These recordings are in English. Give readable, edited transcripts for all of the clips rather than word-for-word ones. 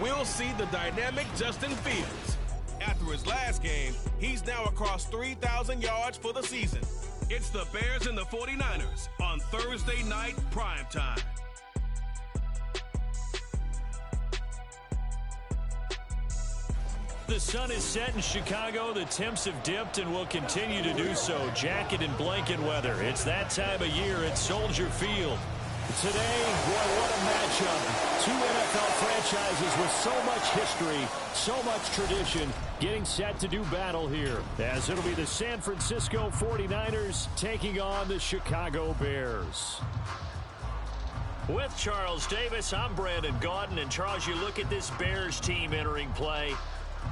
we'll see the dynamic Justin Fields. After his last game, he's now across 3,000 yards for the season. It's the Bears and the 49ers on Thursday night primetime. The sun is set in Chicago. The temps have dipped and will continue to do so. Jacket and blanket weather. It's that time of year at Soldier Field. Today, boy, what a matchup. Two NFL franchises with so much history, so much tradition, getting set to do battle here, as it'll be the San Francisco 49ers taking on the Chicago Bears. With Charles Davis, I'm Brandon Gaudin. And Charles, you look at this Bears team entering play.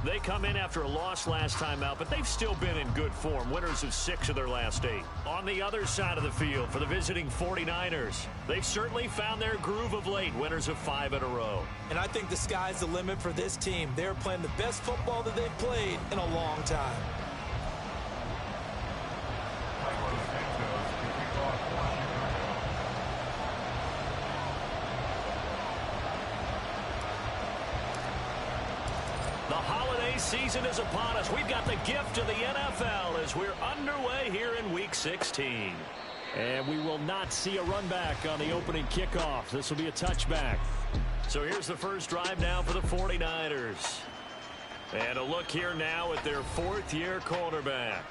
They come in after a loss last time out, but they've still been in good form, winners of 6 of their last 8. On the other side of the field for the visiting 49ers, they've certainly found their groove of late, winners of 5 in a row. And I think the sky's the limit for this team. They're playing the best football that they've played in a long time. Season is upon us. We've got the gift of the NFL as we're underway here in Week 16. And we will not see a run back on the opening kickoff. This will be a touchback. So here's the first drive now for the 49ers. And a look here now at their 4th-year quarterback.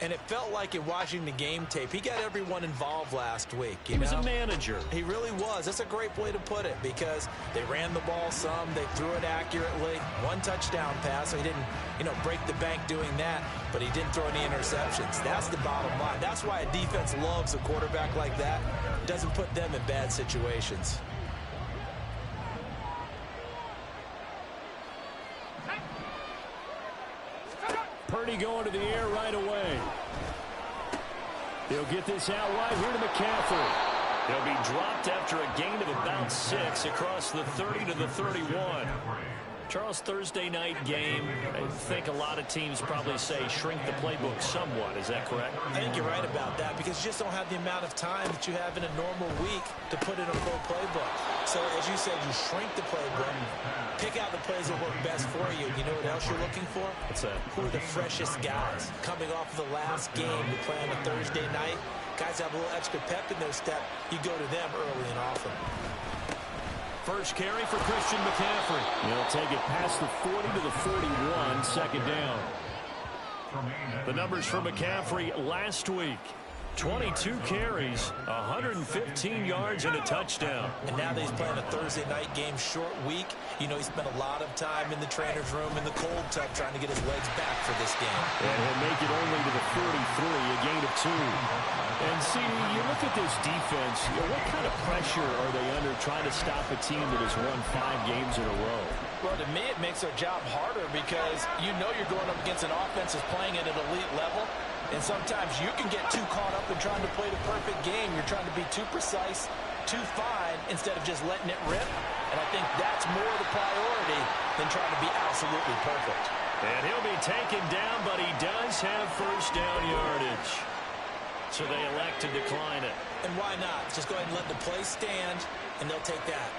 And it felt like in watching the game tape, he got everyone involved last week. He was a manager. He really was. That's a great way to put it because they ran the ball some. They threw it accurately. 1 touchdown pass, so he didn't, break the bank doing that, but he didn't throw any interceptions. That's the bottom line. That's why a defense loves a quarterback like that. Doesn't put them in bad situations. Purdy going to the air right away. He'll get this out wide here to McCaffrey. He'll be dropped after a gain of about 6 across the 30 to the 31. Charles, Thursday night game, I think a lot of teams probably say shrink the playbook somewhat. Is that correct? I think you're right about that because you just don't have the amount of time that you have in a normal week to put in a full playbook. So, as you said, you shrink the playbook, pick out the plays that work best for you. You know what else you're looking for? What's that? Who are the freshest guys? Coming off of the last game to play on a Thursday night, guys have a little extra pep in their step. You go to them early and often. First carry for Christian McCaffrey. He'll take it past the 40 to the 41, second down. The numbers for McCaffrey last week. 22 carries, 115 yards, and a touchdown. And now that he's playing a Thursday night game, short week, he spent a lot of time in the trainer's room in the cold tub trying to get his legs back for this game. And he'll make it only to the 43, a gain of 2. And see, you look at this defense, what kind of pressure are they under trying to stop a team that has won 5 games in a row? Well, to me, it makes their job harder because you're going up against an offense that's playing at an elite level. And sometimes you can get too caught up in trying to play the perfect game. You're trying to be too precise, too fine, instead of just letting it rip. And I think that's more the priority than trying to be absolutely perfect. And he'll be taken down, but he does have first down yardage. So they elect to decline it. And why not? Just go ahead and let the play stand, and they'll take that.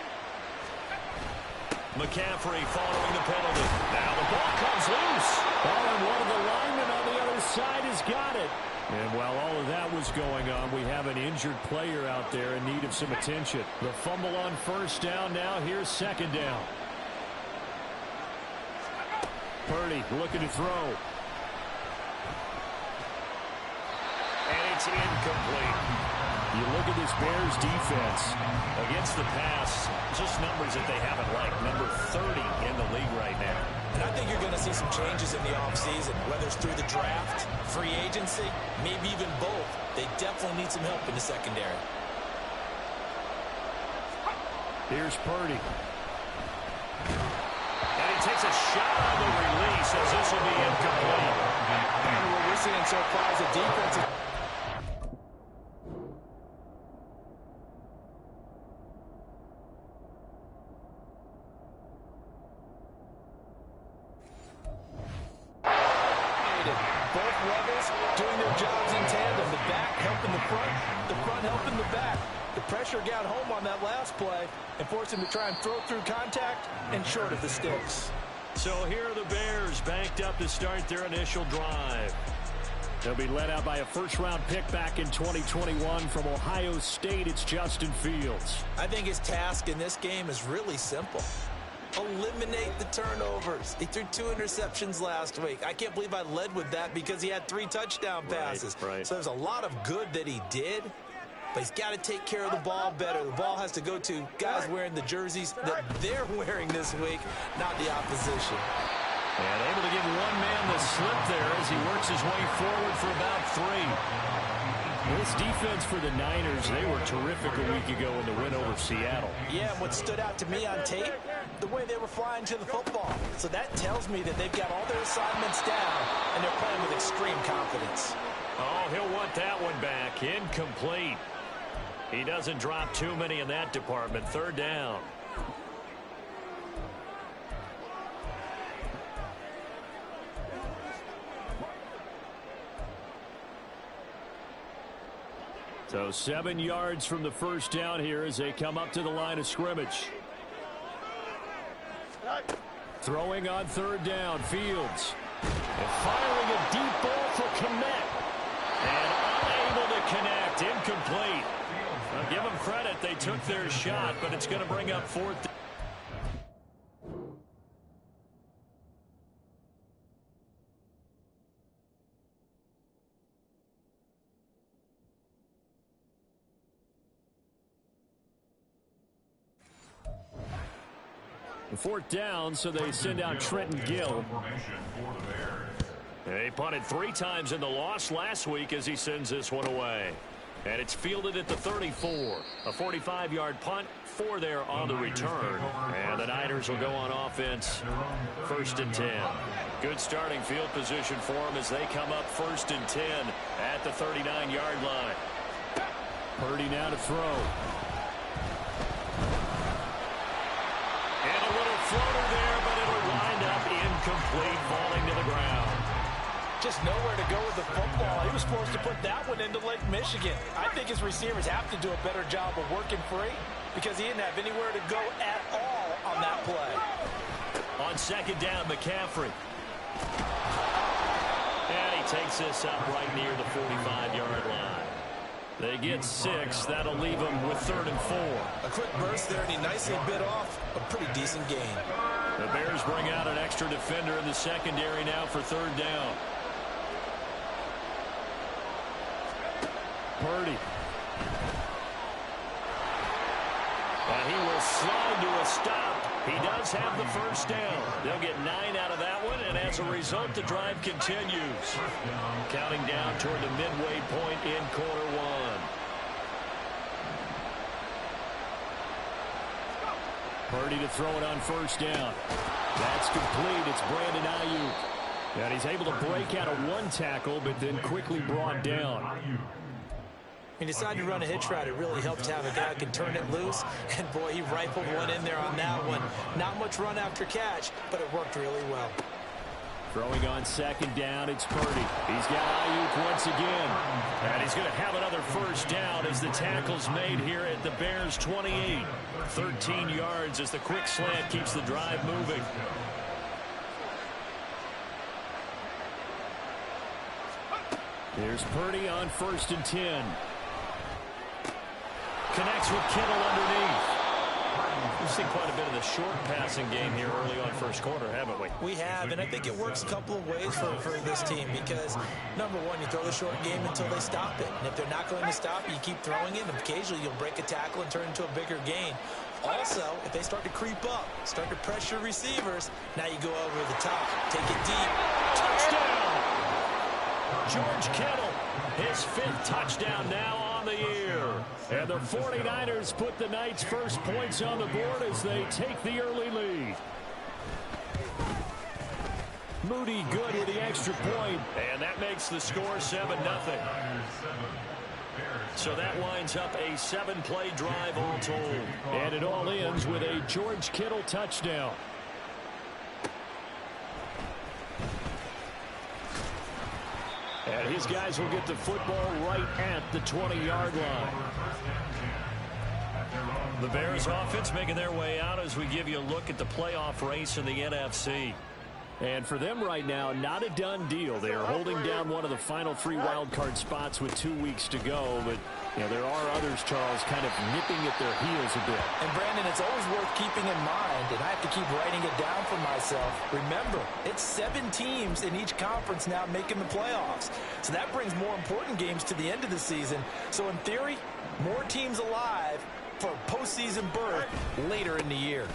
McCaffrey following the penalty. Now the ball comes loose. And one of the linemen on the other side has got it. And while all of that was going on, we have an injured player out there in need of some attention. The fumble on first down now. Here's second down. Purdy looking to throw. And it's incomplete. You look at this Bears defense against the pass, just numbers that they haven't liked. Number 30 in the league right now. And I think you're going to see some changes in the offseason, whether it's through the draft, free agency, maybe even both. They definitely need some help in the secondary. Here's Purdy. And he takes a shot on the release as this will be incomplete. And what we're seeing so far is a defensive... Both levels doing their jobs in tandem. The back helping the front helping the back. The pressure got home on that last play and forced him to try and throw through contact. and short of the sticks. So here are the Bears banked up to start their initial drive. They'll be led out by a first-round pick back in 2021 from Ohio State. It's Justin Fields. I think his task in this game is really simple. Eliminate the turnovers. He threw 2 interceptions last week. I can't believe I led with that because he had 3 touchdown passes. Right. So there's a lot of good that he did, but he's got to take care of the ball better. The ball has to go to guys wearing the jerseys that they're wearing this week, not the opposition. And able to give one man the slip there as he works his way forward for about 3. This defense for the Niners, they were terrific a week ago in the win over Seattle. Yeah, and what stood out to me on tape, the way they were flying to the football. So that tells me that they've got all their assignments down, and they're playing with extreme confidence. Oh, he'll want that one back. Incomplete. He doesn't drop too many in that department. 3rd down. So 7 yards from the first down here as they come up to the line of scrimmage. Throwing on 3rd down, Fields. And firing a deep ball for Kmet. And unable to connect. Incomplete. Well, give them credit. They took their shot, but it's going to bring up 4th. Fourth down, so they send out Trenton Gill. They punted 3 times in the loss last week as he sends this one away. And it's fielded at the 34. A 45-yard punt, 4 there on the return. And the Niners will go on offense, 1st and 10. Good starting field position for them as they come up 1st and 10 at the 39-yard line. Purdy now to throw. And a little floater there, but it'll wind up incomplete, falling to the ground. Just nowhere to go with the football. He was supposed to put that one into Lake Michigan. I think his receivers have to do a better job of working free because he didn't have anywhere to go at all on that play. On 2nd down, McCaffrey. And he takes this up right near the 45-yard line. They get 6. That'll leave them with 3rd and 4. A quick burst there, and he nicely bit off a pretty decent gain. The Bears bring out an extra defender in the secondary now for 3rd down. Purdy. And he will slide to a stop. He does have the 1st down. They'll get 9 out of that one, and as a result, the drive continues. Counting down toward the midway point in quarter 1. Purdy to throw it on 1st down. That's complete. It's Brandon Ayuk. And he's able to break out of 1 tackle, but then quickly brought down. He decided to run a hitch route. It really helped to have a guy who can turn it loose. And, boy, he rifled one in there on that one. Not much run after catch, but it worked really well. Throwing on 2nd down, it's Purdy. He's got Ayuk once again. And he's going to have another 1st down as the tackle's made here at the Bears' 28. 13 yards as the quick slant keeps the drive moving. Here's Purdy on 1st and 10. Connects with Kittle underneath. We've seen quite a bit of the short passing game here early on 1st quarter, haven't we? We have, and I think it works a couple of ways for this team because, number one, you throw the short game until they stop it. And if they're not going to stop it, you keep throwing it, and occasionally you'll break a tackle and turn into a bigger gain. Also, if they start to creep up, start to pressure receivers, now you go over the top, take it deep. Touchdown! George Kittle, his 5th touchdown now on the year. And the 49ers put the Knights' first points on the board as they take the early lead. Moody good with the extra point, and that makes the score 7-0. So that winds up a 7-play drive all told. And it all ends with a George Kittle touchdown. And his guys will get the football right at the 20-yard line. The Bears offense making their way out as we give you a look at the playoff race in the NFC. And for them right now, not a done deal. They are holding down one of the final 3 wild card spots with 2 weeks to go. But you know, there are others, Charles, kind of nipping at their heels a bit. And, Brandon, it's always worth keeping in mind, and I have to keep writing it down for myself. Remember, it's 7 teams in each conference now making the playoffs. So that brings more important games to the end of the season. So, in theory, more teams alive for postseason berth later in the year.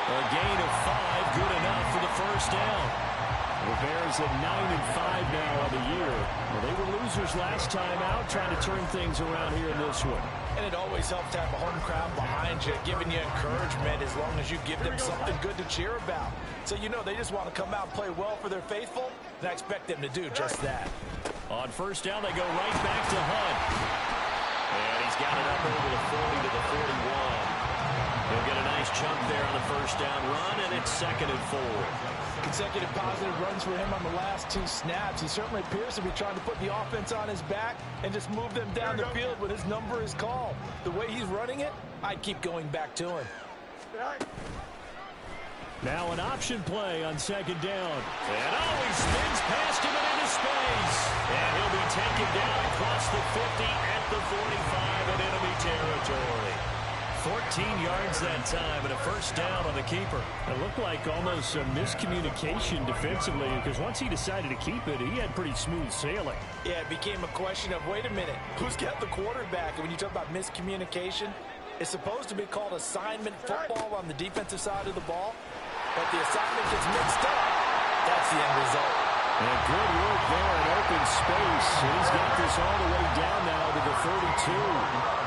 A gain of 5, good enough for the first down. The Bears at 9-5 now on the year. Well, they were losers last time out, trying to turn things around here in this one. And it always helps to have a home crowd behind you, giving you encouragement as long as you give them something good to cheer about. So you know they just want to come out and play well for their faithful, and I expect them to do just that. On first down, they go right back to Hunt. And he's got it up over the 40 to the 41. He'll get a nice chunk there on the first down run, and it's 2nd and 4. Consecutive positive runs for him on the last 2 snaps. He certainly appears to be trying to put the offense on his back and just move them down the field when his number is called. The way he's running it, I'd keep going back to him. Now an option play on 2nd down. And he spins past him and into space. And he'll be taken down across the 50 at the 45 in enemy territory. 14 yards that time and a first down on the keeper. It looked like almost a miscommunication defensively because once he decided to keep it, he had pretty smooth sailing. Yeah, it became a question of, wait a minute, who's got the quarterback? And when you talk about miscommunication, it's supposed to be called assignment football on the defensive side of the ball, but the assignment gets mixed up. That's the end result. And good work there in open space. He's got this all the way down now to the 32.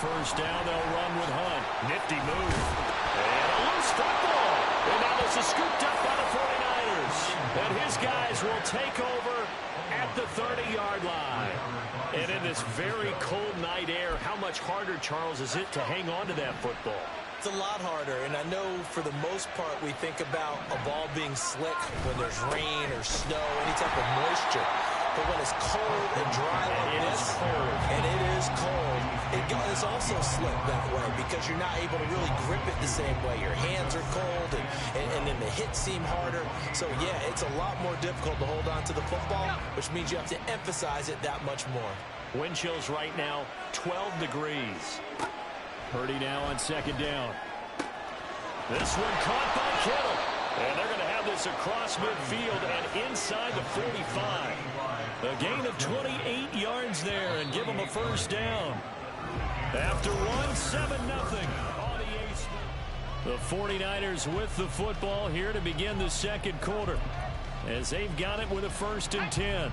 First down, they'll run with Hunt. Nifty move. And a loose football. And now this is scooped up by the 49ers. And his guys will take over at the 30-yard line. And in this very cold night air, how much harder, Charles, is it to hang on to that football? It's a lot harder, and I know for the most part we think about a ball being slick when there's rain or snow, any type of moisture. But when it's cold and dry like this, and it is cold, it's also slick that way because you're not able to really grip it the same way. Your hands are cold, and then the hits seem harder. So, yeah, it's a lot more difficult to hold on to the football, which means you have to emphasize it that much more. Wind chills right now, 12 degrees. Purdy now on 2nd down. This one caught by Kittle. And they're going to have this across midfield and inside the 45. A gain of 28 yards there and give them a first down. After one, 7-0 on the 8th. The 49ers with the football here to begin the 2nd quarter as they've got it with a 1st and 10.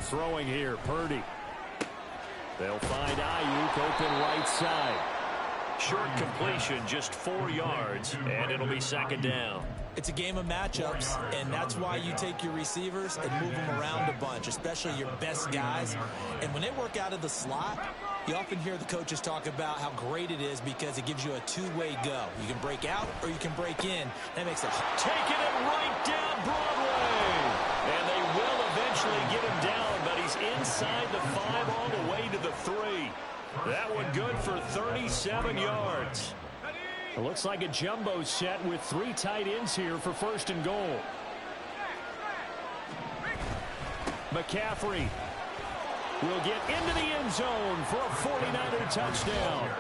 Throwing here, Purdy. They'll find Ayuk open right side. Short completion, just 4 yards, and it'll be 2nd down. It's a game of matchups, and that's why you take your receivers and move them around a bunch, especially your best guys. And when they work out of the slot, you often hear the coaches talk about how great it is because it gives you a two-way go. You can break out or you can break in. That makes it taking it right down Broadway. And they will eventually get him down, but he's inside the 5 all the way to the 3. That one good for 37 yards. It looks like a jumbo set with 3 tight ends here for 1st and goal. McCaffrey will get into the end zone for a 49er touchdown.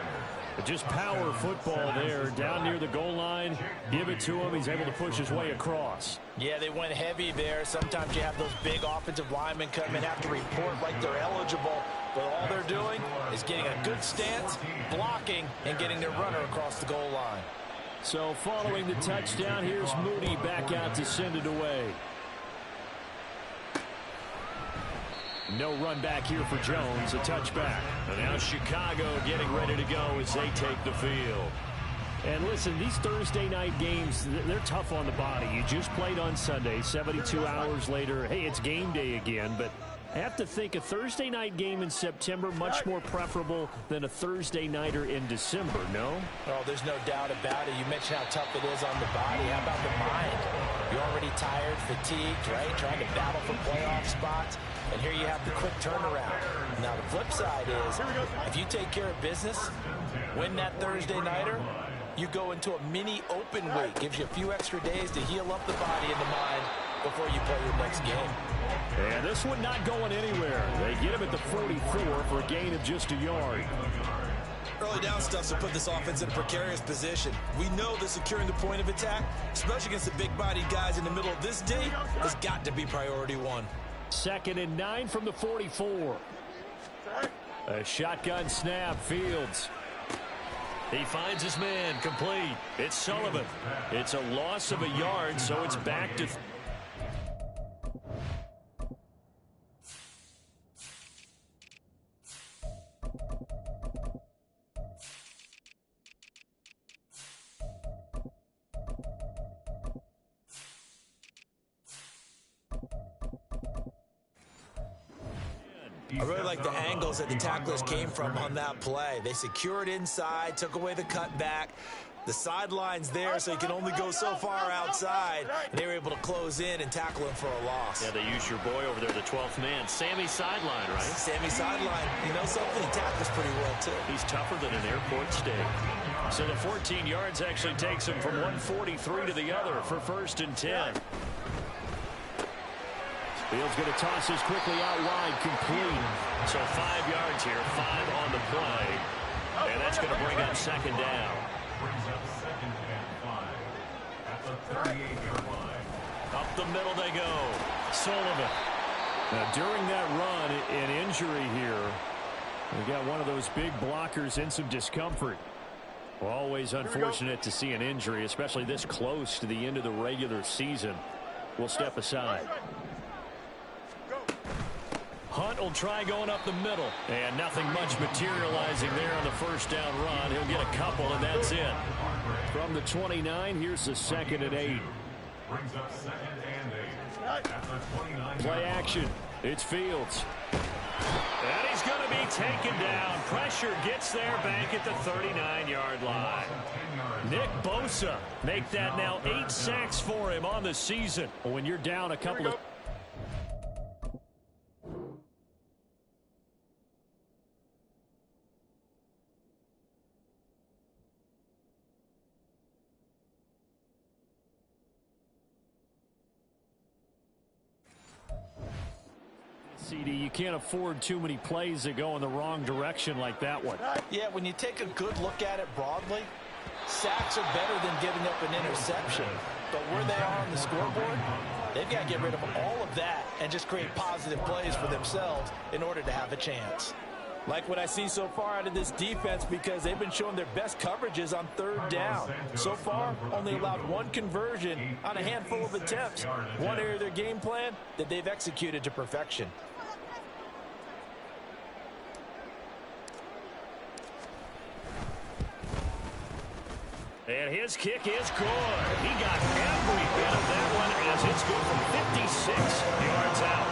Just power football there down near the goal line. Give it to him. He's able to push his way across. Yeah, they went heavy there. Sometimes you have those big offensive linemen come and have to report like they're eligible. But all they're doing is getting a good stance, blocking, and getting their runner across the goal line. So following the touchdown, here's Moody back out to send it away. No run back here for Jones, a touchback. And now Chicago getting ready to go as they take the field. And listen, these Thursday night games, they're tough on the body. You just played on Sunday, 72 hours later. Hey, it's game day again, but I have to think a Thursday night game in September much more preferable than a Thursday nighter in December, no? Oh, there's no doubt about it. You mentioned how tough it is on the body. How about the mind? You're already tired, fatigued, right? Trying to battle for playoff spots. And here you have the quick turnaround. Now, the flip side is, if you take care of business, win that Thursday nighter, you go into a mini open week. Gives you a few extra days to heal up the body and the mind before you play your next game. And this one not going anywhere. They get him at the 44 for a gain of just a yard. Early down stuff to put this offense in a precarious position. We know that securing the point of attack, especially against the big-bodied guys in the middle of this D, has got to be priority one. 2nd and 9 from the 44. A shotgun snap, Fields. He finds his man, complete. It's Sullivan. It's a loss of a yard, so it's back to... I really like the angles that the tacklers came from on that play. They secured inside, took away the cutback. The sideline's there, so he can only go so far outside. And they were able to close in and tackle him for a loss. Yeah, they used your boy over there, the 12th man. Sammy sideline, right? Sammy sideline. You know something? He tackles pretty well, too. He's tougher than an airport steak. So the 14 yards actually takes him from 143 to the other for 1st and 10. Fields going to toss this quickly out wide, complete. So 5 yards here, 5 on the play. And that's going to bring up 2nd down. Brings up 2nd and 5 at the 38-yard line. Up the middle they go. Sullivan. Now, during that run, an injury here. We got one of those big blockers in some discomfort. Well, always unfortunate to see an injury, especially this close to the end of the regular season. We'll step aside. Hunt will try going up the middle. And nothing much materializing there on the 1st down run. He'll get a couple, and that's it. From the 29, here's the 2nd and 8. Brings up 2nd and 8 at the 29. Play action. It's Fields. And he's going to be taken down. Pressure gets there back at the 39-yard line. Nick Bosa make that now 8 sacks for him on the season. When you're down a couple of... CD, you can't afford too many plays that go in the wrong direction like that one. Yeah, when you take a good look at it broadly, sacks are better than giving up an interception. But where they are on the scoreboard, they've got to get rid of all of that and just create positive plays for themselves in order to have a chance. Like what I see so far out of this defense, because they've been showing their best coverages on 3rd down. So far, only allowed 1 conversion on a handful of attempts. One area of their game plan that they've executed to perfection. And his kick is good. He got every bit of that one as it's good from 56 yards out.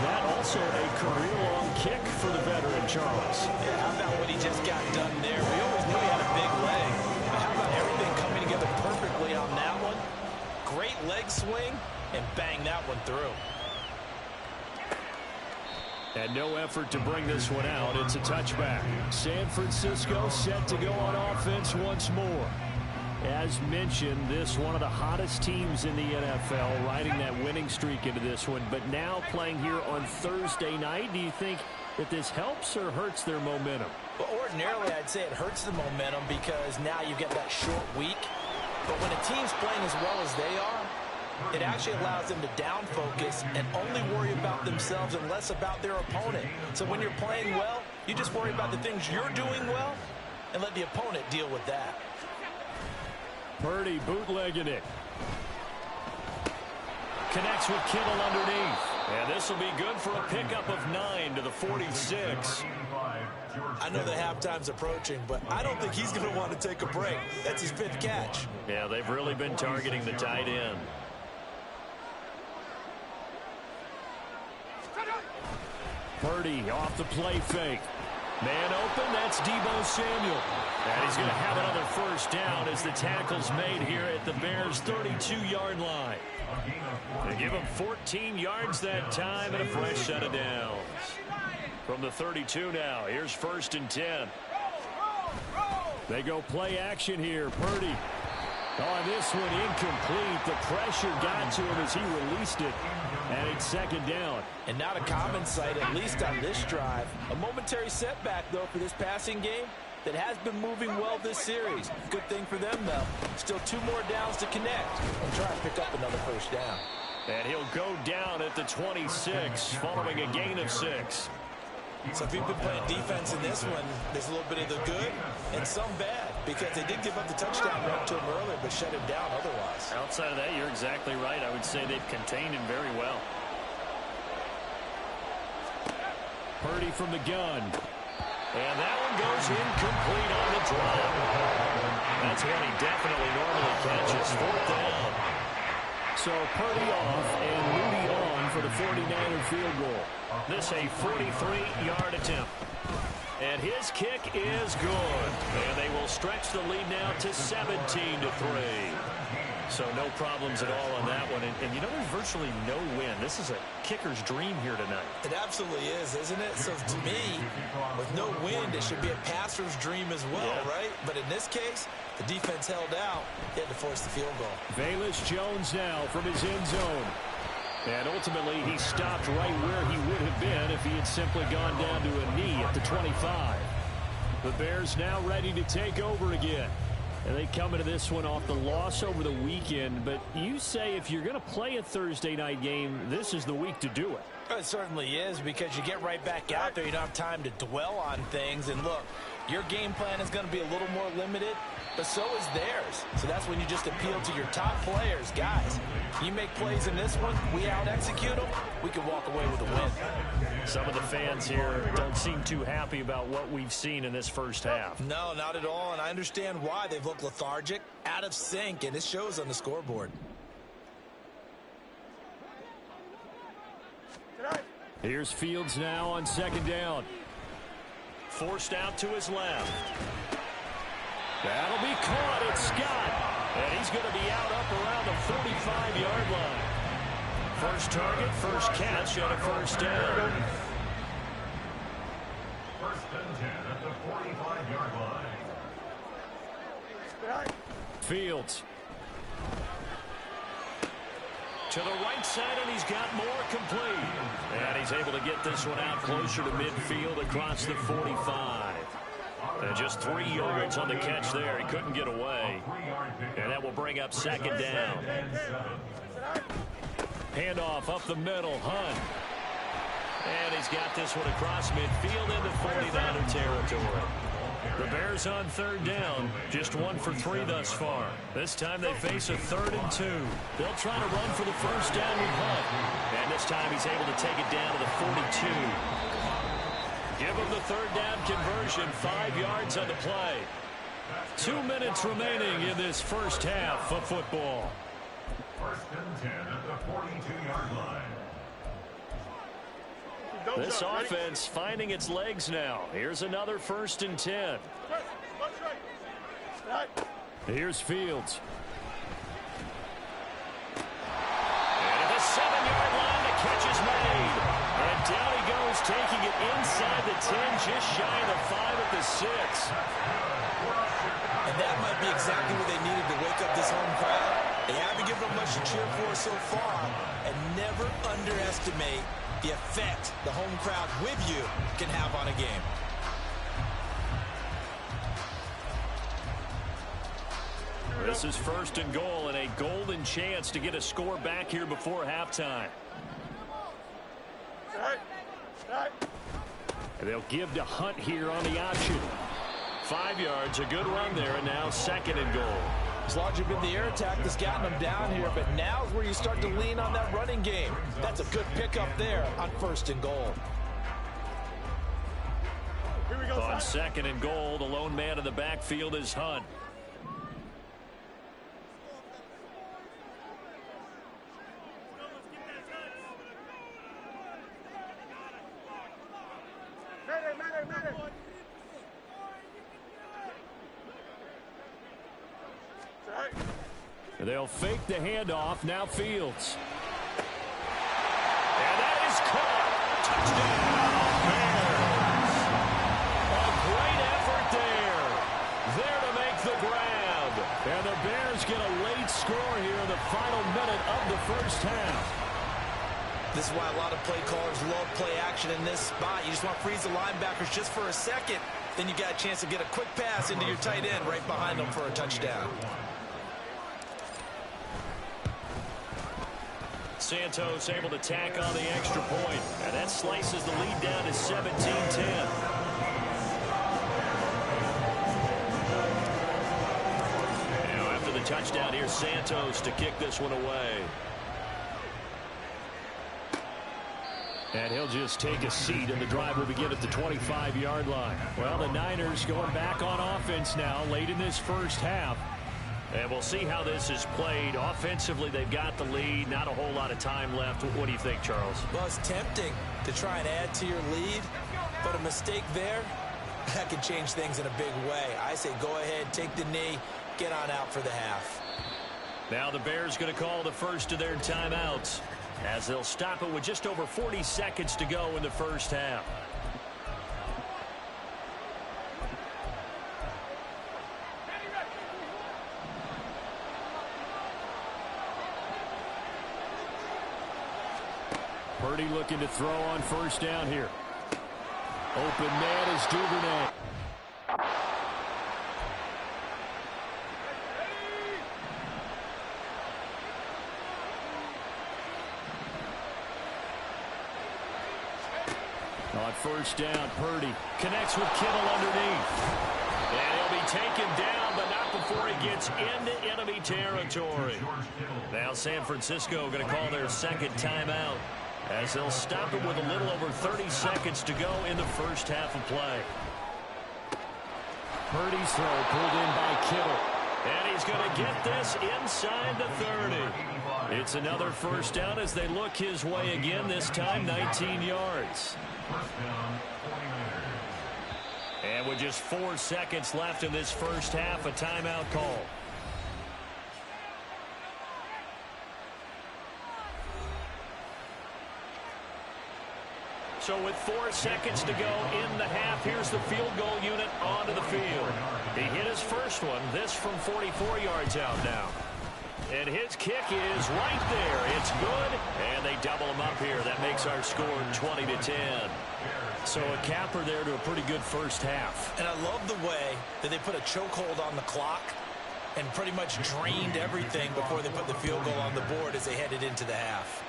That also a career-long kick for the veteran, Charles. Yeah, how about what he just got done there? We always knew he had a big leg. But how about everything coming together perfectly on that one? Great leg swing, and bang that one through. And no effort to bring this one out. It's a touchback. San Francisco set to go on offense once more. As mentioned, this one of the hottest teams in the NFL, riding that winning streak into this one, but now playing here on Thursday night. Do you think that this helps or hurts their momentum? Well, ordinarily, I'd say it hurts the momentum because now you get that short week. But when a team's playing as well as they are, it actually allows them to down focus and only worry about themselves and less about their opponent. So when you're playing well, you just worry about the things you're doing well and let the opponent deal with that. Purdy bootlegging it. Connects with Kittle underneath. And this will be good for a pickup of 9 to the 46. I know the halftime's approaching, but I don't think he's going to want to take a break. That's his 5th catch. Yeah, they've really been targeting the tight end. Purdy off the play fake. Man open, that's Deebo Samuel. And he's going to have another first down as the tackle's made here at the Bears' 32-yard line. They give him 14 yards that time and a fresh set of downs. From the 32 now, here's 1st and 10. They go play action here. Purdy. On this one, incomplete. The pressure got to him as he released it. And it's 2nd down. And not a common sight, at least on this drive. A momentary setback, though, for this passing game that has been moving well this series. Good thing for them, though. Still 2 more downs to connect and try and pick up another first down. And he'll go down at the 26, following a gain of 6. So if you've been playing defense in this one, there's a little bit of the good and some bad, because they did give up the touchdown run to him earlier, but shut him down otherwise. Outside of that, you're exactly right. I would say they've contained him very well. Purdy from the gun. And that one goes incomplete on the drop. That's one he definitely normally catches. 4th down. So Purdy off and Moody on for the 49er field goal. This a 43-yard attempt. And his kick is good. And they will stretch the lead now to 17-3. So no problems at all on that one. And you know, there's virtually no win. This is a kicker's dream here tonight. It absolutely is, isn't it? So to me, with no wind, it should be a passer's dream as well, right? But in this case, the defense held out. They had to force the field goal. Velus Jones now from his end zone. And ultimately, he stopped right where he would have been if he had simply gone down to a knee at the 25. The Bears now ready to take over again. And they come into this one off the loss over the weekend. But you say if you're going to play a Thursday night game, this is the week to do it. It certainly is, because you get right back out there. You don't have time to dwell on things. And look, your game plan is going to be a little more limited, but so is theirs. So that's when you just appeal to your top players. Guys, you make plays in this one, we out-execute them, we can walk away with a win. Some of the fans here don't seem too happy about what we've seen in this first half. No, not at all, and I understand why. They've looked lethargic, out of sync, and it shows on the scoreboard. Here's Fields now on 2nd down. Forced out to his left. That'll be caught. It's Scott. And he's going to be out up around the 45-yard line. First target, first catch on a first down. 1st and 10 at the 45-yard line. Fields. To the right side, and he's got more complete. And he's able to get this one out closer to midfield across the 45. And just 3 yards on the catch there. He couldn't get away. And that will bring up 2nd down. Handoff up the middle, Hunt. And he's got this one across midfield into 49er territory. The Bears on 3rd down, just 1 for 3 thus far. This time they face a 3rd and 2. They'll try to run for the first down with Hunt. And this time he's able to take it down to the 42. Give him the 3rd down conversion, 5 yards on the play. 2 minutes remaining in this first half of football. 1st and 10 at the 42-yard line. This offense finding its legs now. Here's another 1st and 10. Here's Fields. And at the 7-yard line, the catch is made. And down he goes, taking it inside the 10, just shy of the 5 at the 6. And that might be exactly what they needed to wake up this home crowd. They haven't given them much to cheer for so far, and never underestimate the effect the home crowd with you can have on a game. This is 1st and goal, and a golden chance to get a score back here before halftime. And they'll give to Hunt here on the option. 5 yards, a good run there, and now 2nd and goal. It's largely been the air attack that's gotten them down here, but now is where you start to lean on that running game. That's a good pickup there on 1st and goal. On 2nd and goal, the lone man in the backfield is Hunt. They'll fake the handoff. Now Fields. And that is caught. Touchdown, Bears. A great effort there. There to make the grab. And the Bears get a late score here in the final minute of the first half. This is why a lot of play callers love play action in this spot. You just want to freeze the linebackers just for a second. Then you got a chance to get a quick pass into your tight end right behind them for a touchdown. Santos able to tack on the extra point, and that slices the lead down to 17-10. Now after the touchdown, here's Santos to kick this one away. And he'll just take a seat, and the drive will begin at the 25-yard line. Well, the Niners going back on offense now late in this first half. And we'll see how this is played. Offensively, they've got the lead. Not a whole lot of time left. What do you think, Charles? Well, it's tempting to try and add to your lead, but a mistake there, that could change things in a big way. I say go ahead, take the knee, get on out for the half. Now the Bears going to call the first of their timeouts as they'll stop it with just over 40 seconds to go in the first half. Purdy looking to throw on first down here. Open man is Duvernay. On first down, Purdy connects with Kittle underneath. And he'll be taken down, but not before he gets into enemy territory. Now San Francisco going to call their second timeout, as they'll stop it with a little over 30 seconds to go in the first half of play. Purdy's throw pulled in by Kittle. And he's going to get this inside the 30. It's another first down as they look his way again, this time 19 yards. And with just 4 seconds left in this first half, a timeout call. So with 4 seconds to go in the half, here's the field goal unit onto the field. He hit his first one, this from 44 yards out now. And his kick is right there. It's good, and they double him up here. That makes our score 20-10. So a capper there to a pretty good first half. And I love the way that they put a chokehold on the clock and pretty much drained everything before they put the field goal on the board as they headed into the half.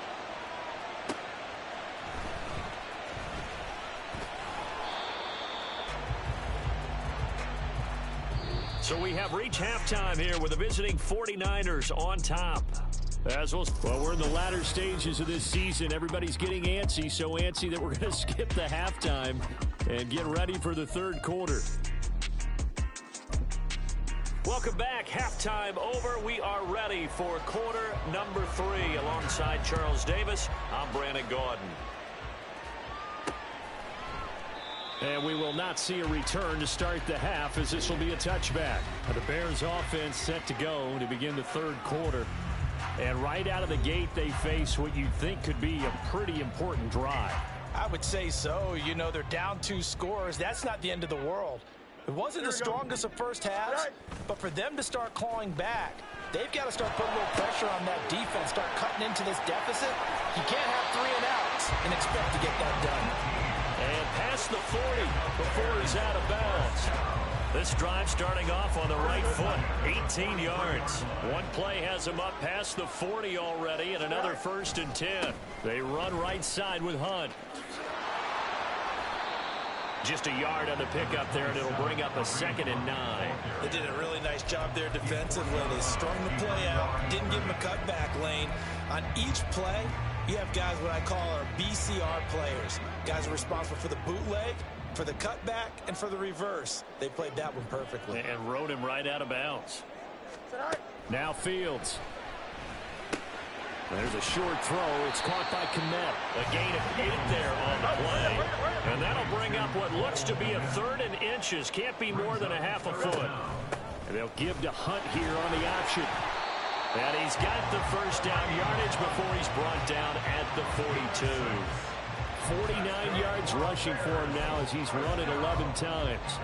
So we have reached halftime here with the visiting 49ers on top. Well, we're in the latter stages of this season. Everybody's getting antsy, so antsy that we're going to skip the halftime and get ready for the third quarter. Welcome back. Halftime over. We are ready for quarter number 3. Alongside Charles Davis, I'm Brandon Gordon. And we will not see a return to start the half, as this will be a touchback. The Bears offense set to go to begin the third quarter. And right out of the gate, they face what you think could be a pretty important drive. I would say so. You know, they're down 2 scores. That's not the end of the world. It wasn't the strongest of first halves, but for them to start clawing back, they've got to start putting a little pressure on that defense, start cutting into this deficit. You can't have 3 and outs and expect to get that done. And past the 40 before he's out of bounds. This drive starting off on the right foot, 18 yards. One play has him up past the 40 already, and another 1st and 10. They run right side with Hunt. Just a yard on the pickup there, and it'll bring up a 2nd and 9. They did a really nice job there defensively. They strung the play out, didn't give him a cutback lane. On each play, you have guys what I call our BCR players. Guys are responsible for the bootleg, for the cutback, and for the reverse. They played that one perfectly. And rode him right out of bounds. Now Fields. There's a short throw. It's caught by Kmet. A gain of 8 there on the play. And that'll bring up what looks to be a 3rd and inches. Can't be more than a half a foot. And they'll give to Hunt here on the option. And he's got the first down yardage before he's brought down at the 42. 49 yards rushing for him now as he's run it 11 times.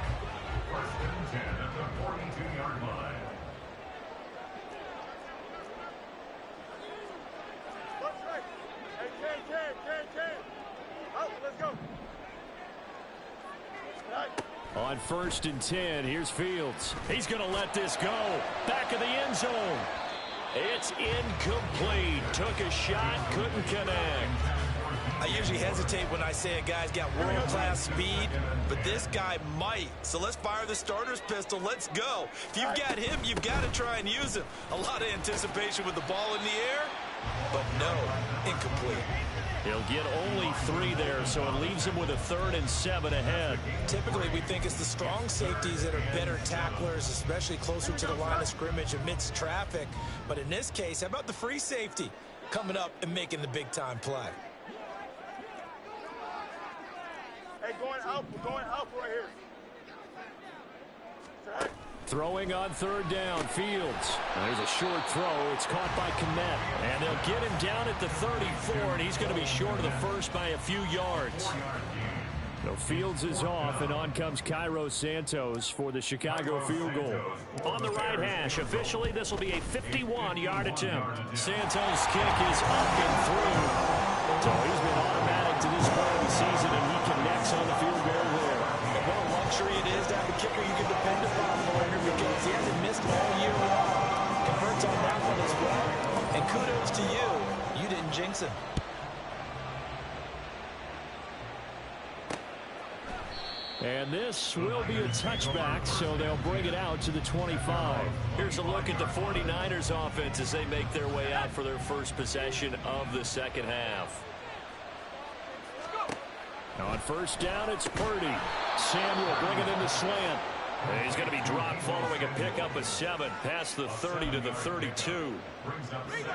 First and 10 at the 42-yard line. On 1st and 10, here's Fields. He's going to let this go. Back of the end zone. It's incomplete. Took a shot, couldn't connect. I usually hesitate when I say a guy's got world-class speed, but this guy might. So let's fire the starter's pistol. Let's go. If you've got him, you've got to try and use him. A lot of anticipation with the ball in the air, but no, incomplete. He'll get only 3 there, so it leaves him with a 3rd and 7 ahead. Typically, we think it's the strong safeties that are better tacklers, especially closer to the line of scrimmage amidst traffic. But in this case, how about the free safety coming up and making the big-time play? Hey, going out right here. Throwing on 3rd down, Fields. There's a short throw. It's caught by Kmet. And they'll get him down at the 34, and he's going to be short of the first by a few yards. So Fields is off, and on comes Cairo Santos for the Chicago field goal. On the right hash, officially this will be a 51-yard attempt. Santos' kick is up and through. So he's been automatic to this part of the season, and he connects on the field goal there. And what a luxury it is to have a kicker you can depend upon, Warner, because he hasn't missed all year long. Converts on that one as well. And kudos to you. You didn't jinx him. And this will be a touchback, so they'll bring it out to the 25. Here's a look at the 49ers offense as they make their way out for their first possession of the second half. On 1st down, it's Purdy. Samuel bringing in the slant. He's going to be dropped following a pickup of 7 past the 30 to the 32.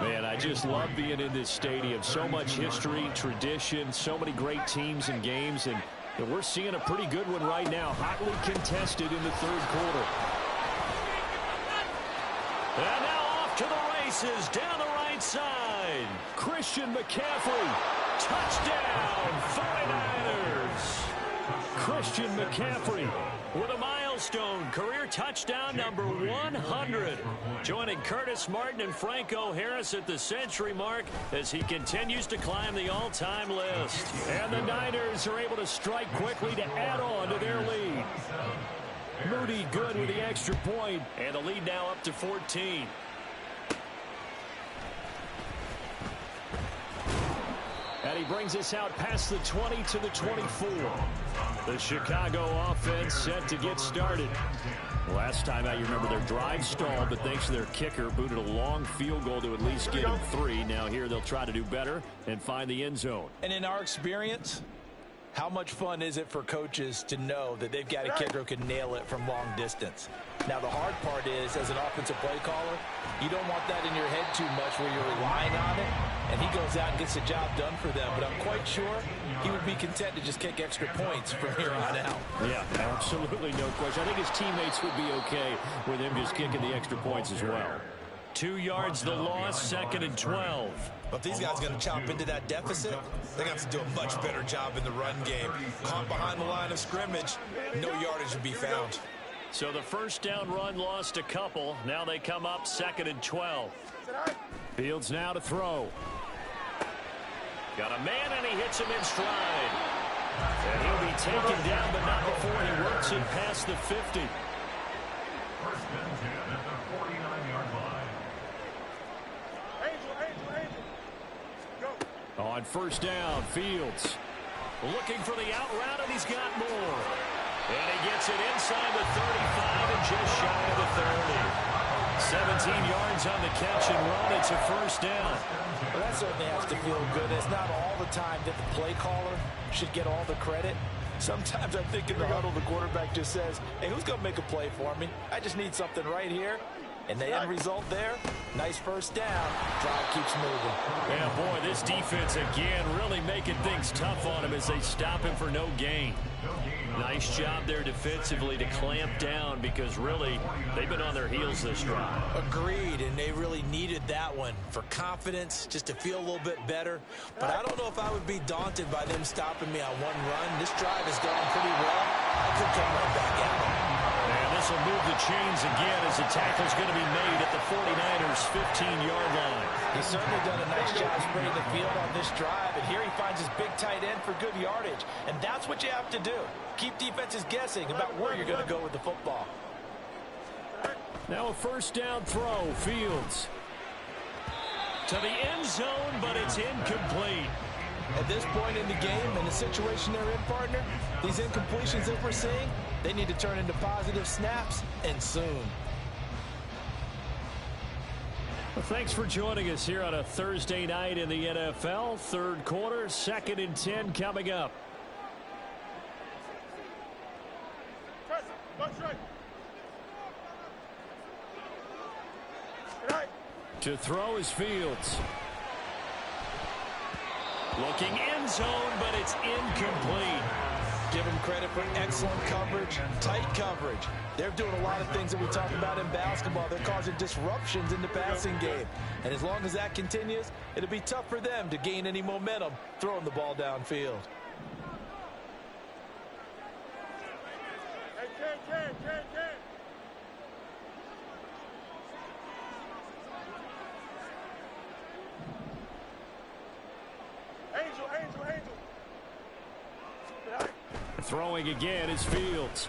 Man, I just love being in this stadium. So much history, tradition, so many great teams and games, and we're seeing a pretty good one right now, hotly contested in the 3rd quarter. And now off to the races down the right side. Christian McCaffrey. Touchdown, 49ers. Christian McCaffrey with a milestone career touchdown number 100. Joining Curtis Martin and Franco Harris at the century mark as he continues to climb the all-time list. And the Niners are able to strike quickly to add on to their lead. Moody good with the extra point. And the lead now up to 14. And he brings us out past the 20 to the 24. The Chicago offense set to get started. Last time out, you remember their drive stalled, but thanks to their kicker, booted a long field goal to at least get him 3. Now here they'll try to do better and find the end zone. And in our experience, how much fun is it for coaches to know that they've got a kicker who can nail it from long distance? Now, the hard part is, as an offensive play caller, you don't want that in your head too much where you're relying on it, and he goes out and gets the job done for them. But I'm quite sure he would be content to just kick extra points from here on out. Yeah, absolutely no question. I think his teammates would be okay with him just kicking the extra points as well. 2 yards the loss, 2nd and 12. But if these guys are going to chop into that deficit, they're going to have to do a much better job in the run game. Caught behind the line of scrimmage, no yardage would be found. So the first down run lost a couple. Now they come up 2nd and 12. Fields now to throw. Got a man, and he hits him in stride. And he'll be taken down, but not before he works it past the 50. First and 10 at the 49-yard line. On 1st down, Fields. Looking for the out route, and he's got more. And he gets it inside the 35 and just shy of the 30. 17 yards on the catch and run. It's a first down. Well, that certainly has to feel good. It's not all the time that the play caller should get all the credit. Sometimes I think in the huddle, the quarterback just says, hey, who's going to make a play for me? I just need something right here. And the end result there, nice first down. Drive keeps moving. Yeah, boy, this defense again really making things tough on him as they stop him for no gain. Nice job there defensively to clamp down because really they've been on their heels this drive. Agreed, and they really needed that one for confidence, just to feel a little bit better. But I don't know if I would be daunted by them stopping me on one run. This drive has gone pretty well. I could come right back at them. And this will move the chains again as the tackle's going to be made at the 49ers' 15-yard line. He's certainly done a nice job spreading the field on this drive, and here he finds his big tight end for good yardage. And that's what you have to do. Keep defenses guessing about where you're going to go with the football. Now a first down throw, Fields. To the end zone, but it's incomplete. At this point in the game, and the situation they're in, partner, these incompletions that we're seeing, they need to turn into positive snaps, and soon. Well, thanks for joining us here on a Thursday night in the NFL. Third quarter, 2nd and 10 coming up. To throw is Fields. Looking end zone, but it's incomplete. Give them credit for excellent coverage, tight coverage. They're doing a lot of things that we talk about in basketball. They're causing disruptions in the passing game. And as long as that continues, it'll be tough for them to gain any momentum throwing the ball downfield. Hey, Ken. Angel. Throwing again is Fields.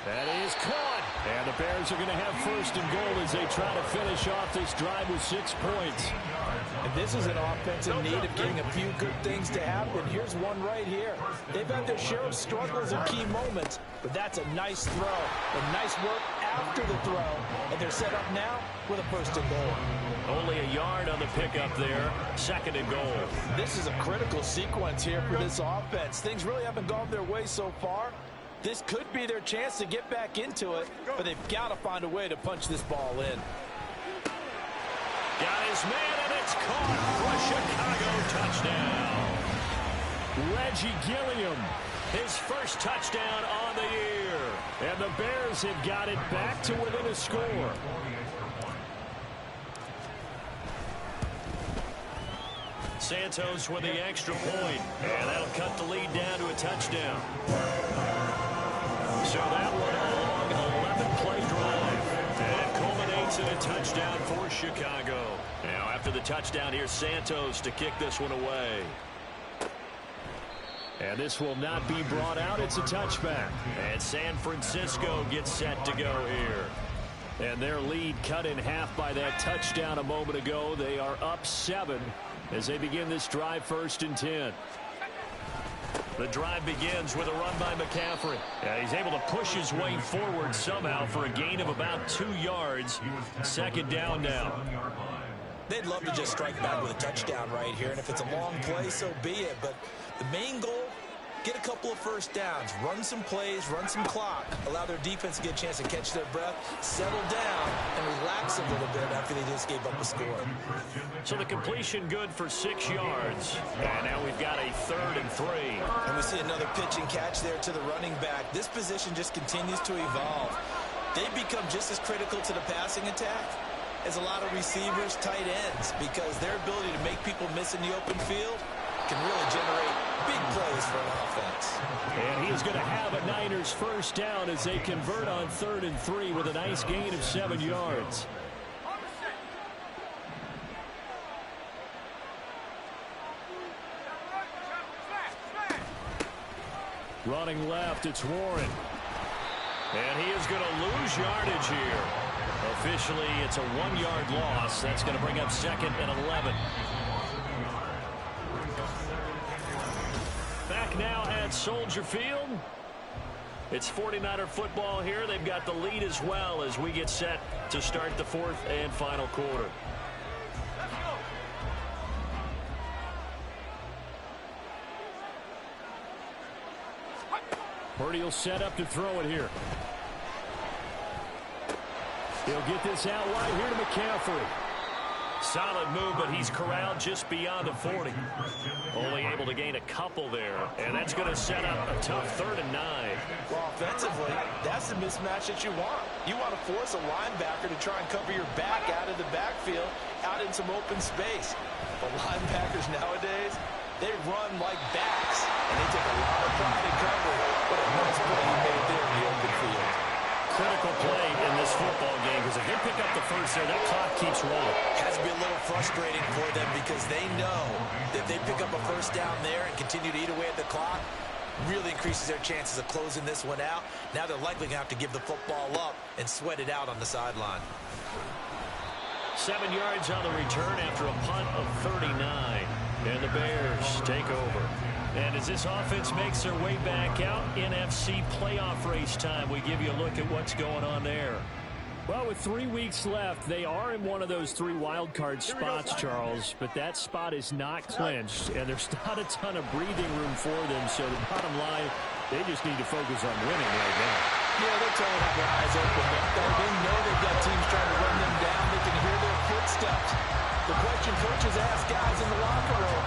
That is caught. And the Bears are going to have first and goal as they try to finish off this drive with 6 points. And this is an offense in need of getting a few good things to happen. Here's one right here. They've had their share of struggles and key moments, but that's a nice throw and nice work after the throw. And they're set up now with a first and goal. Only a yard on the pickup there. 2nd and goal. This is a critical sequence here for this offense. Things really haven't gone their way so far. This could be their chance to get back into it, but they've got to find a way to punch this ball in. Got his man, and it's caught for a Chicago touchdown. Reggie Gilliam, his first touchdown on the year. And the Bears have got it back to within a score. Santos with the extra point, and that'll cut the lead down to a touchdown. So that one a long 11-play drive, and it culminates in a touchdown for Chicago. Now after the touchdown, here's Santos to kick this one away. And this will not be brought out. It's a touchback. And San Francisco gets set to go here. And their lead cut in half by that touchdown a moment ago. They are up 7 as they begin this drive, 1st and 10. The drive begins with a run by McCaffrey. He's able to push his way forward somehow for a gain of about 2 yards. 2nd down now. They'd love to just strike back with a touchdown right here, and if it's a long play, so be it. But the main goal, get a couple of first downs, run some plays, run some clock, allow their defense to get a chance to catch their breath, settle down, and relax a little bit after they just gave up a score. So the completion good for 6 yards. And now we've got a 3rd and 3. And we see another pitch and catch there to the running back. This position just continues to evolve. They've become just as critical to the passing attack as a lot of receivers, tight ends, because their ability to make people miss in the open field can really generate big plays for an offense. And he's going to have a Niners first down as they convert on 3rd and 3 with a nice gain of 7 yards. Running left, it's Warren. And he is going to lose yardage here. Officially, it's a 1-yard loss. That's going to bring up 2nd and 11. Back now at Soldier Field. It's 49er football here. They've got the lead as well as we get set to start the 4th and final quarter. Purdy will set up to throw it here. He'll get this out wide here to McCaffrey. Solid move, but he's corralled just beyond the 40. Only able to gain a couple there, and that's going to set up a tough 3rd and 9. Well, offensively, that's the mismatch that you want. You want to force a linebacker to try and cover your back out of the backfield, out in some open space. But linebackers nowadays, they run like backs, and they take a lot of pride in coverage. What a nice play he made there in the open field. Critical play in this football game, because if they pick up the first there, that clock keeps rolling. Has to be a little frustrating for them because they know that if they pick up a first down there and continue to eat away at the clock, really increases their chances of closing this one out. Now they're likely going to have to give the football up and sweat it out on the sideline. 7 yards on the return after a punt of 39. And the Bears take over. And as this offense makes their way back out, NFC playoff race time, we give you a look at what's going on there. Well, with 3 weeks left, they are in one of those 3 wild card spots, Charles, but that spot is not clinched, and there's not a ton of breathing room for them, so the bottom line, they just need to focus on winning right now. Yeah, they're trying to have their eyes open. They know they've got teams trying to run them down. They can hear their footsteps. The question coaches ask guys in the locker room,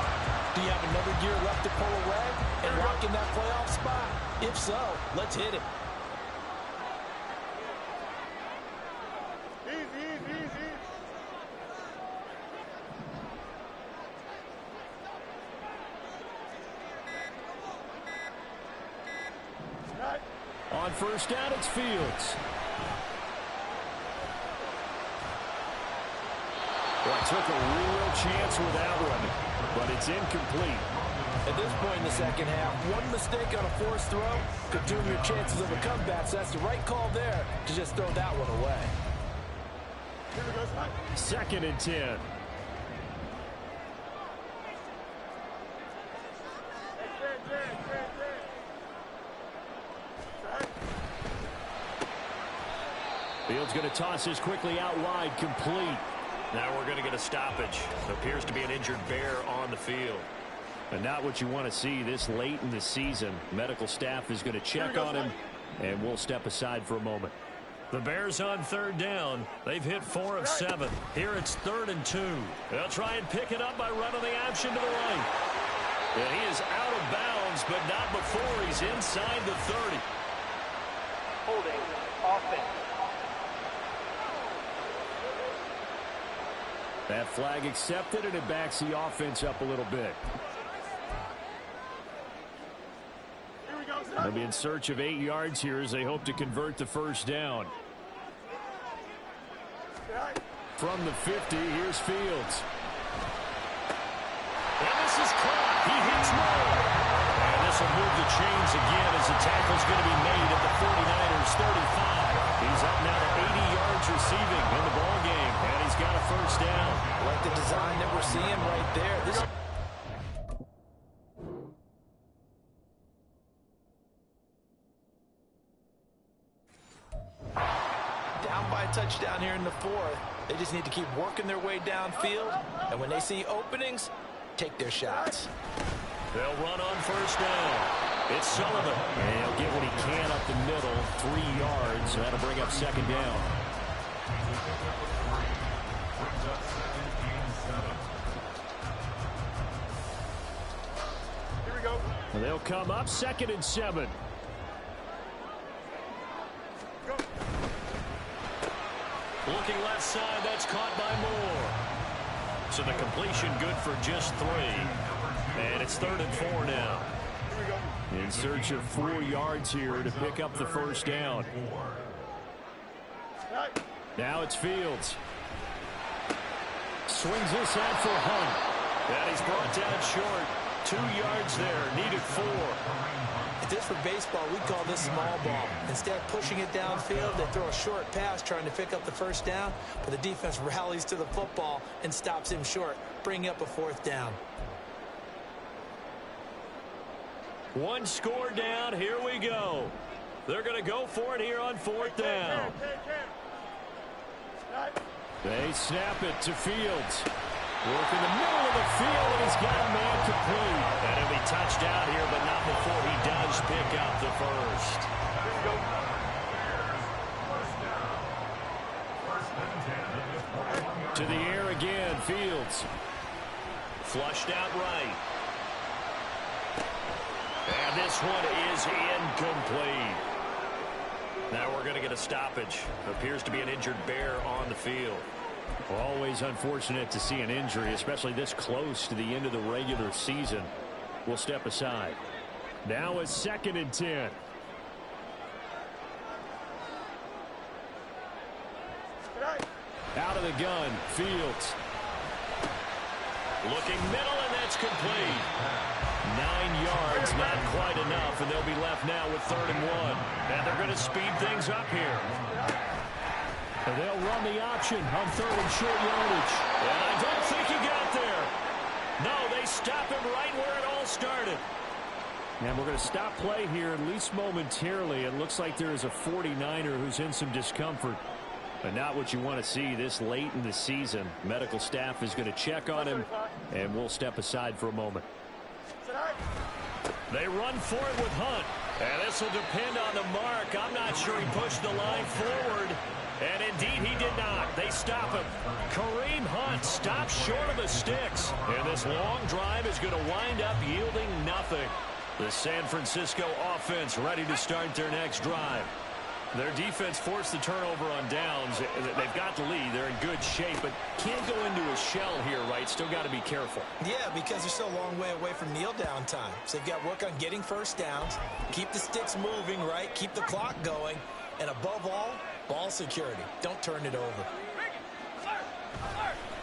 do you have another gear left to pull away and lock in that playoff spot? If so, let's hit it. Easy. On first down, it's Fields. Well, took a real chance with that one, but it's incomplete. At this point in the second half, one mistake on a forced throw could doom your chances of a comeback, so that's the right call there to just throw that one away. 2nd and 10. Fields going to toss this quickly out wide, complete. Now we're going to get a stoppage. Appears to be an injured Bear on the field. And not what you want to see this late in the season. Medical staff is going to check on him, and we'll step aside for a moment. The Bears on 3rd down. They've hit 4 of 7. Here it's 3rd and 2. They'll try and pick it up by running the option to the right. And he is out of bounds, but not before he's inside the 30. Holding offense. That flag accepted, and it backs the offense up a little bit. They'll be in search of 8 yards here as they hope to convert the first down. From the 50, here's Fields. And this is caught. He hits Moore. And this will move the chains again as the tackle's going to be made at the 49ers 35. He's up now to 80 yards receiving in the ball game, and he's got a first down. Like the design that we're seeing right there. Down by a touchdown here in the 4th. They just need to keep working their way downfield, and when they see openings, take their shots. They'll run on first down. It's Sullivan. And he'll get what he can up the middle, 3 yards. That'll bring up 2nd down. Here we go. They'll come up 2nd and 7. Go. Looking left side, that's caught by Moore. So the completion good for just 3. And it's 3rd and 4 now. Here we go. In search of 4 yards here to pick up the first down. Now it's Fields. Swings this out for Hunt. And he's brought down short. 2 yards there, needed 4. If this were baseball, we'd call this small ball. Instead of pushing it downfield, they throw a short pass trying to pick up the first down, but the defense rallies to the football and stops him short, bringing up a 4th down. 1 score down, here we go. They're going to go for it here on 4th down. They snap it to Fields. Work in the middle of the field, and he's got a man complete. And he'll be touched out here, but not before he does pick up the first. To the air again, Fields. Flushed out right. And this one is incomplete. Now we're going to get a stoppage. Appears to be an injured Bear on the field. Always unfortunate to see an injury, especially this close to the end of the regular season. We'll step aside. Now a 2nd and 10. Out of the gun, Fields. Looking middle, and that's complete. 9 yards, not quite enough, and they'll be left now with 3rd and 1. And they're going to speed things up here. And they'll run the option on 3rd and short yardage. And I don't think he got there. No, they stop him right where it all started. And we're going to stop play here, at least momentarily. It looks like there is a 49er who's in some discomfort. But not what you want to see this late in the season. Medical staff is going to check on him, and we'll step aside for a moment. They run for it with Hunt. And this will depend on the mark. I'm not sure he pushed the line forward. And indeed, he did not. They stop him. Kareem Hunt stops short of the sticks. And this long drive is going to wind up yielding nothing. The San Francisco offense ready to start their next drive. Their defense forced the turnover on downs. They've got the lead. They're in good shape, but can't go into a shell here, right? Still got to be careful. Yeah, because they're still a long way away from kneel down time. So they've got to work on getting first downs, keep the sticks moving, right? Keep the clock going. And above all, ball security. Don't turn it over.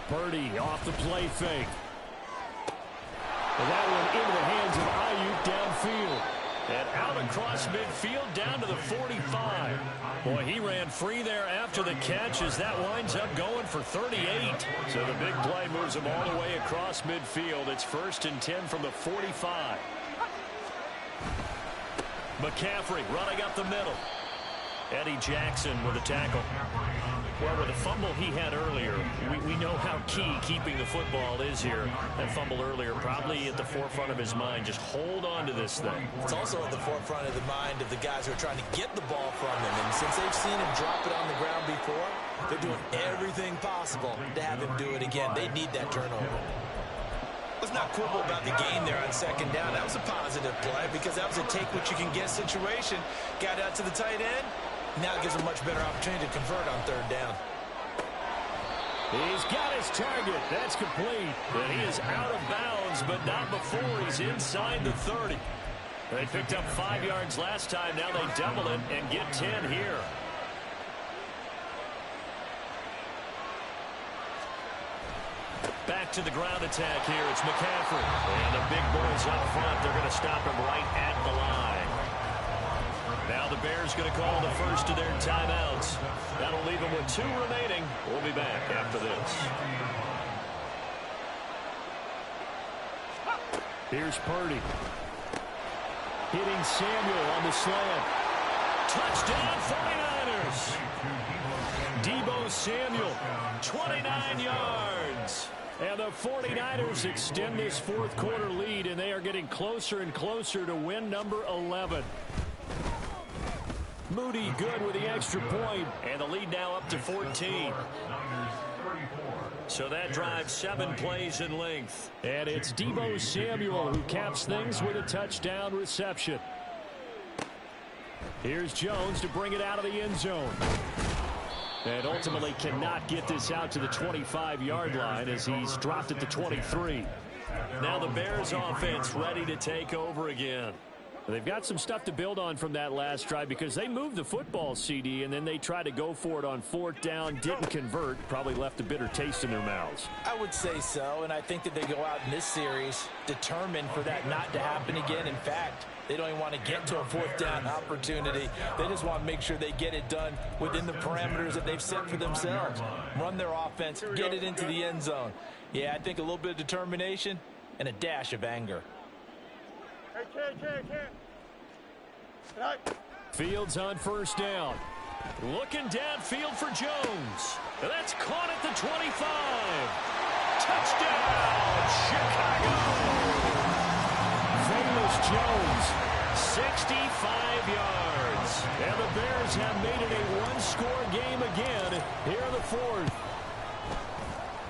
Purdy off the play fake. And that one into the hands of Ayuk downfield. And out across midfield down to the 45. Boy, he ran free there after the catch as that winds up going for 38. So the big play moves him all the way across midfield. It's 1st and 10 from the 45. McCaffrey running up the middle. Eddie Jackson with a tackle. Well, with the fumble he had earlier, we know how key keeping the football is here. That fumble earlier probably at the forefront of his mind. Just hold on to this thing. It's also at the forefront of the mind of the guys who are trying to get the ball from him. And since they've seen him drop it on the ground before, they're doing everything possible to have him do it again. They need that turnover. Let's not quibble about the gain there on 2nd down. That was a positive play because that was a take-what-you-can-get situation. Got out to the tight end. Now it gives a much better opportunity to convert on 3rd down. He's got his target. That's complete. And he is out of bounds, but not before he's inside the 30. They picked up 5 yards last time. Now they double it and get 10 here. Back to the ground attack here. It's McCaffrey. And the big boys up front, they're going to stop him right at the line. Now the Bears going to call the first of their timeouts. That'll leave them with 2 remaining. We'll be back after this. Here's Purdy. Hitting Samuel on the slant. Touchdown 49ers. Deebo Samuel, 29 yards. And the 49ers extend this 4th quarter lead, and they are getting closer and closer to win number 11. Moody good with the extra point. And the lead now up to 14. So that drive 7 plays in length. And it's Deebo Samuel who caps things with a touchdown reception. Here's Jones to bring it out of the end zone. And ultimately cannot get this out to the 25-yard line as he's dropped at the 23. Now the Bears offense ready to take over again. They've got some stuff to build on from that last drive because they moved the football, CD, and then they tried to go for it on 4th down, didn't convert, probably left a bitter taste in their mouths. I would say so, and I think that they go out in this series determined for that not to happen again. In fact, they don't even want to get to a 4th down opportunity. They just want to make sure they get it done within the parameters that they've set for themselves. Run their offense, get it into the end zone. Yeah, I think a little bit of determination and a dash of anger. Fields on 1st down. Looking downfield for Jones. That's caught at the 25. Touchdown, Chicago. Velus Jones 65 yards. And the Bears have made it a one-score game again here in the fourth.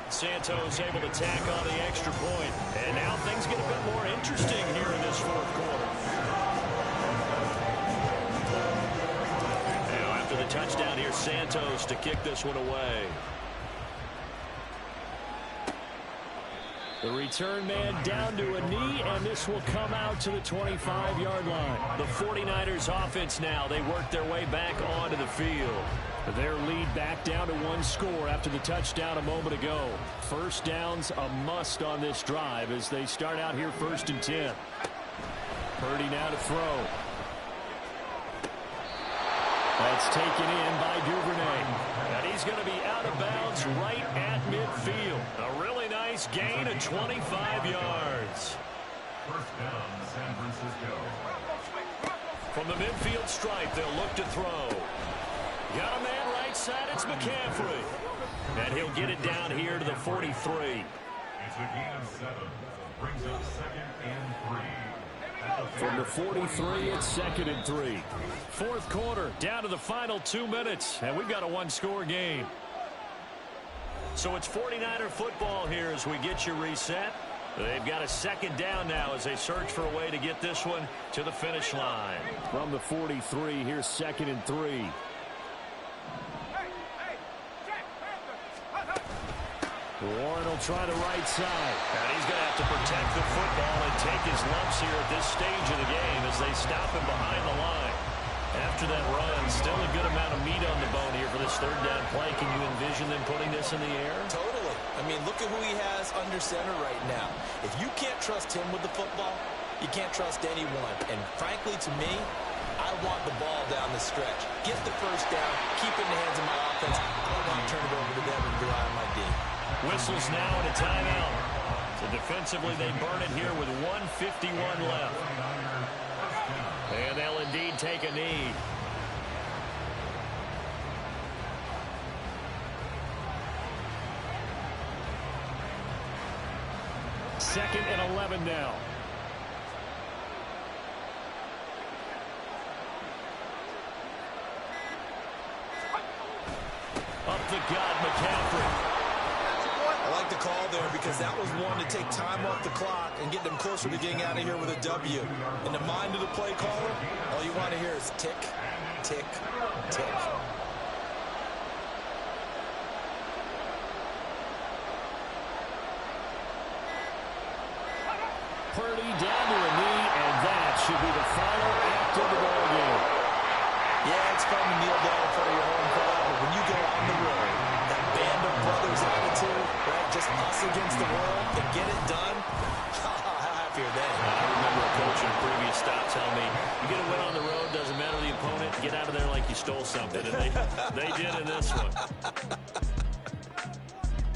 Santos able to tack on the extra point. And now things get a bit more interesting here in this fourth quarter. Now after the touchdown, here's Santos to kick this one away. The return man down to a knee, and this will come out to the 25-yard line. The 49ers offense now. They work their way back onto the field. Their lead back down to one score after the touchdown a moment ago. First down's a must on this drive as they start out here 1st and 10. Purdy now to throw. That's taken in by Duvernay. And he's going to be out of bounds right at midfield. A really nice gain of 25 yards. First down, San Francisco. From the midfield stripe, they'll look to throw. Got a man right side, it's McCaffrey. And he'll get it down here to the 43. It's a gain of 7. Brings up 2nd and 3. From the 43, it's 2nd and 3. Fourth quarter, down to the final 2 minutes, and we've got a one-score game. So it's 49er football here as we get you reset. They've got a second down now as they search for a way to get this one to the finish line. From the 43, here's 2nd and 3. Warren will try the right side. And he's going to have to protect the football and take his lumps here at this stage of the game as they stop him behind the line. After that run, still a good amount of meat on the bone here for this third down play. Can you envision them putting this in the air? Totally. I mean, look at who he has under center right now. If you can't trust him with the football, you can't trust anyone. And frankly, to me, I want the ball down the stretch. Get the first down, keep it in the hands of my offense. I don't want to turn it over to them and rely on my D. Whistles now and a timeout. So defensively, they burn it here with 1:51 left. And they'll indeed take a knee. Second and 11 now. Up the gut, McCaffrey. I like the call there because that was one to take time off the clock and get them closer to getting out of here with a W. In the mind of the play caller, all you want to hear is tick, tick, tick. Purdy down to a knee, and that should be the final act of the ball game. Yeah, it's fun to kneel down in front of your home crowd, but when you go on the road, that band of brothers attitude, right, just us against the world, and get it done, how happy are they? I remember a coach in a previous stop telling me, you get a win on the road, doesn't matter the opponent, get out of there like you stole something. And they did in this one.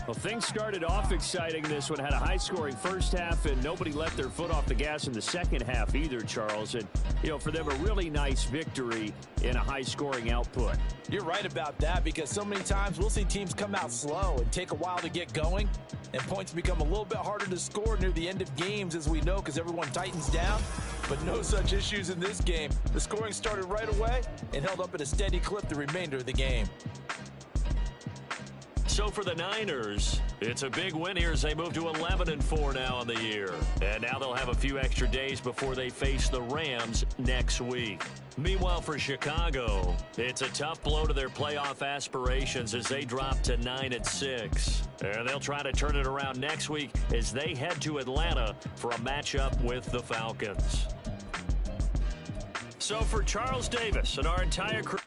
Well, things started off exciting. This one had a high-scoring first half, and nobody let their foot off the gas in the second half either, Charles. And, you know, for them, a really nice victory in a high-scoring output. You're right about that because so many times we'll see teams come out slow and take a while to get going, and points become a little bit harder to score near the end of games, as we know, because everyone tightens down. But no such issues in this game. The scoring started right away and held up at a steady clip the remainder of the game. So for the Niners, it's a big win here as they move to 11-4 now on the year. And now they'll have a few extra days before they face the Rams next week. Meanwhile, for Chicago, it's a tough blow to their playoff aspirations as they drop to 9-6. And they'll try to turn it around next week as they head to Atlanta for a matchup with the Falcons. So for Charles Davis and our entire crew,